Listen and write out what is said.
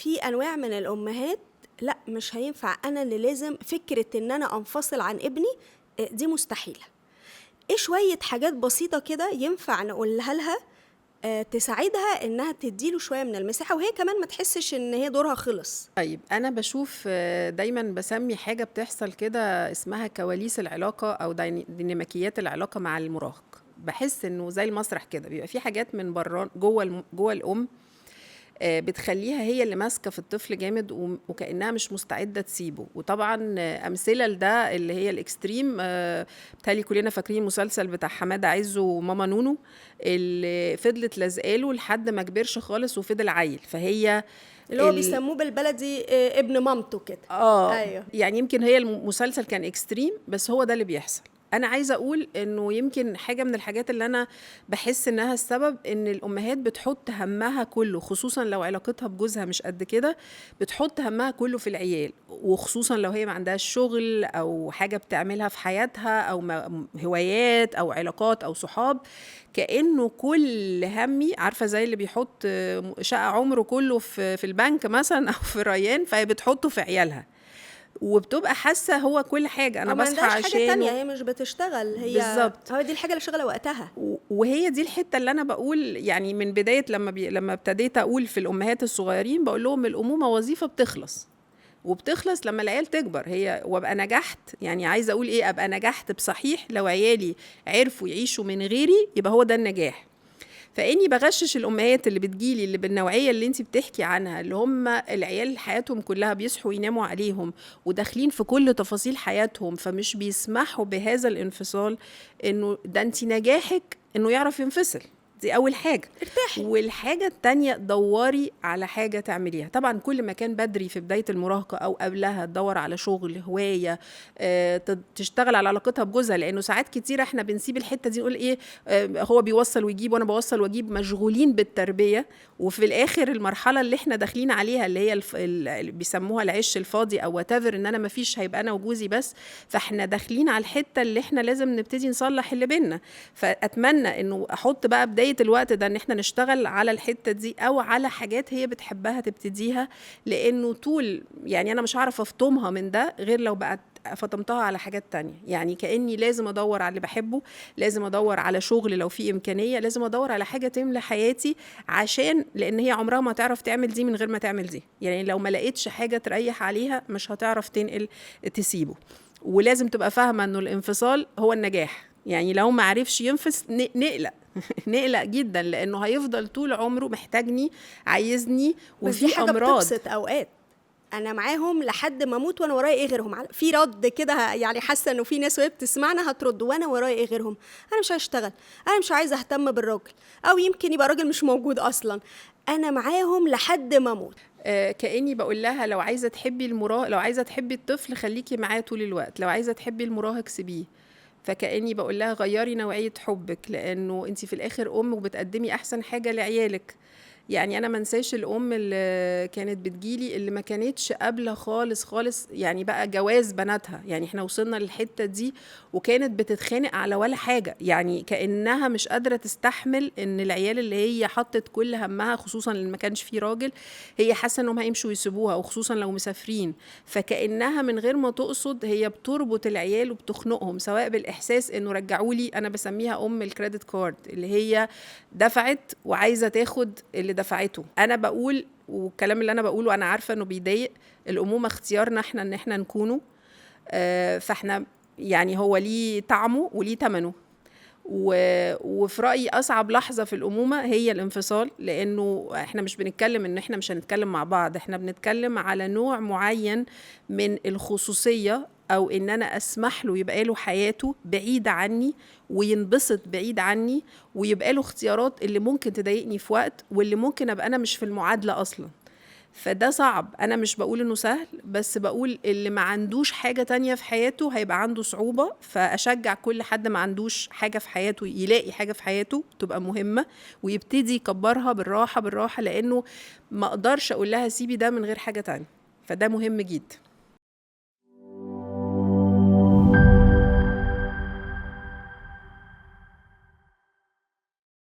في انواع من الامهات لا مش هينفع، انا اللي لازم فكره ان انا انفصل عن ابني دي مستحيله. ايه شويه حاجات بسيطه كده ينفع نقولها لها تساعدها انها تديله شويه من المساحه، وهي كمان ما تحسش ان هي دورها خلص. طيب أنا بشوف دايما بسمي حاجة بتحصل كده اسمها كواليس العلاقة أو ديناميكيات العلاقة مع المراهق. بحس إنه زي المسرح كده، بيبقى في حاجات من بره جوه الأم بتخليها هي اللي ماسكة في الطفل جامد وكأنها مش مستعدة تسيبه. وطبعا أمثلة لده اللي هي الإكستريم، بتالي كلنا فاكرين مسلسل بتاع حمادة عز وماما نونو اللي فضلت لازقاله لحد ما كبرش خالص وفضل عيل. فهي اللي هو بيسموه بالبلدي ابن مامته كده. ايوه يعني يمكن هي المسلسل كان اكستريم، بس هو ده اللي بيحصل. انا عايزه اقول انه يمكن حاجه من الحاجات اللي انا بحس انها السبب ان الامهات بتحط همها كله، خصوصا لو علاقتها بجوزها مش قد كده، بتحط همها كله في العيال، وخصوصا لو هي ما عندهاش شغل او حاجه بتعملها في حياتها او هوايات او علاقات او صحاب. كأنه كل همي، عارفة زي اللي بيحط شقة عمره كله في البنك مثلا أو في ريان، فهي بتحطه في عيالها وبتبقى حاسة هو كل حاجة أنا او ما بصحى عندهاش حاجه تانية، عشانه. هي مش بتشتغل، بالظبط. هو دي الحاجه اللي شغاله وقتها. وهي دي الحتة اللي أنا بقول يعني من بداية لما ابتديت أقول في الأمهات الصغيرين، بقول لهم الأمومة وظيفة بتخلص، وبتخلص لما العيال تكبر. هي وابقى نجحت، يعني عايزه اقول ايه، ابقى نجحت بصحيح لو عيالي عرفوا يعيشوا من غيري، يبقى هو ده النجاح. فاني بغشش الامهات اللي بتجيلي اللي بالنوعيه اللي انت بتحكي عنها، اللي هم العيال حياتهم كلها بيصحوا يناموا عليهم وداخلين في كل تفاصيل حياتهم، فمش بيسمحوا بهذا الانفصال. انه ده انت نجاحك انه يعرف ينفصل، دي اول حاجه. ارتاحي. والحاجه التانية دوري على حاجه تعمليها. طبعا كل ما كان بدري في بدايه المراهقه او قبلها تدور على شغل، هوايه، تشتغل على علاقتها بجوزها، لانه ساعات كتير احنا بنسيب الحته دي نقول ايه، هو بيوصل ويجيب وانا بوصل واجيب، مشغولين بالتربيه. وفي الاخر المرحله اللي احنا داخلين عليها اللي هي اللي بيسموها العش الفاضي او واتيفر، ان انا مفيش هيبقى انا وجوزي بس، فاحنا داخلين على الحته اللي احنا لازم نبتدي نصلح اللي بينا. فاتمنى انه احط بقى بدايه الوقت ده ان احنا نشتغل على الحته دي او على حاجات هي بتحبها تبتديها، لانه طول يعني انا مش هعرف افطمها من ده غير لو بقت فطمتها على حاجات تانية. يعني كأني لازم أدور على اللي بحبه، لازم أدور على شغل لو في إمكانية، لازم أدور على حاجة تملى حياتي، عشان لأن هي عمرها ما تعرف تعمل دي من غير ما تعمل دي. يعني لو ما لقيتش حاجة تريح عليها مش هتعرف تنقل تسيبه. ولازم تبقى فاهمة أنه الانفصال هو النجاح. يعني لو ما عرفش ينفص نقلق نقلق جدا، لأنه هيفضل طول عمره محتاجني، عايزني، بس دي وفي حاجه أمراض. بتبسط اوقات، انا معاهم لحد ما اموت وانا ورايا ايه غيرهم. في رد كده يعني حاسه انه في ناس وهي بتسمعنا هترد وانا ورايا ايه غيرهم، انا مش هشتغل، انا مش عايزه اهتم بالراجل، او يمكن يبقى راجل مش موجود اصلا، انا معاهم لحد ما اموت. كأني بقول لها لو عايزة تحبي لو عايزة تحبي الطفل خليكي معاه طول الوقت، لو عايزة تحبي المراهق سيبيه. فكأني بقول لها غيري نوعية حبك، لأنه انتي في الآخر أم وبتقدمي أحسن حاجة لعيالك. يعني أنا منساش الأم اللي كانت بتجيلي اللي ما كانتش قابلة خالص خالص يعني بقى جواز بناتها. يعني احنا وصلنا للحتة دي وكانت بتتخانق على ولا حاجة، يعني كأنها مش قادرة تستحمل ان العيال اللي هي حطت كل همها، خصوصا اللي ما كانش فيه راجل، هي حاسة انهم هيمشوا يسيبوها، وخصوصا لو مسافرين. فكأنها من غير ما تقصد هي بتربط العيال وبتخنقهم، سواء بالإحساس انه رجعولي، انا بسميها ام الكريدت كارد، اللي هي دفعت وعايزة تاخد اللي دفعته. انا بقول، والكلام اللي انا بقوله انا عارفة انه بيضايق، الامومة اختيارنا احنا ان احنا نكونه، فاحنا يعني هو ليه طعمه وليه تمنه. وفي رأيي أصعب لحظة في الأمومة هي الانفصال، لأنه احنا مش بنتكلم إن احنا مش هنتكلم مع بعض، احنا بنتكلم على نوع معين من الخصوصية، أو إن أنا أسمح له يبقى له حياته بعيدة عني وينبسط بعيد عني، ويبقى له اختيارات اللي ممكن تضايقني في وقت، واللي ممكن أبقى أنا مش في المعادلة أصلاً. فده صعب. أنا مش بقول إنه سهل، بس بقول اللي ما عندوش حاجة تانية في حياته هيبقى عنده صعوبة. فأشجع كل حد ما عندوش حاجة في حياته يلاقي حاجة في حياته تبقى مهمة، ويبتدي يكبرها بالراحة بالراحة، لأنه ما أقدرش أقول لها سيبي ده من غير حاجة تانية. فده مهم جدا.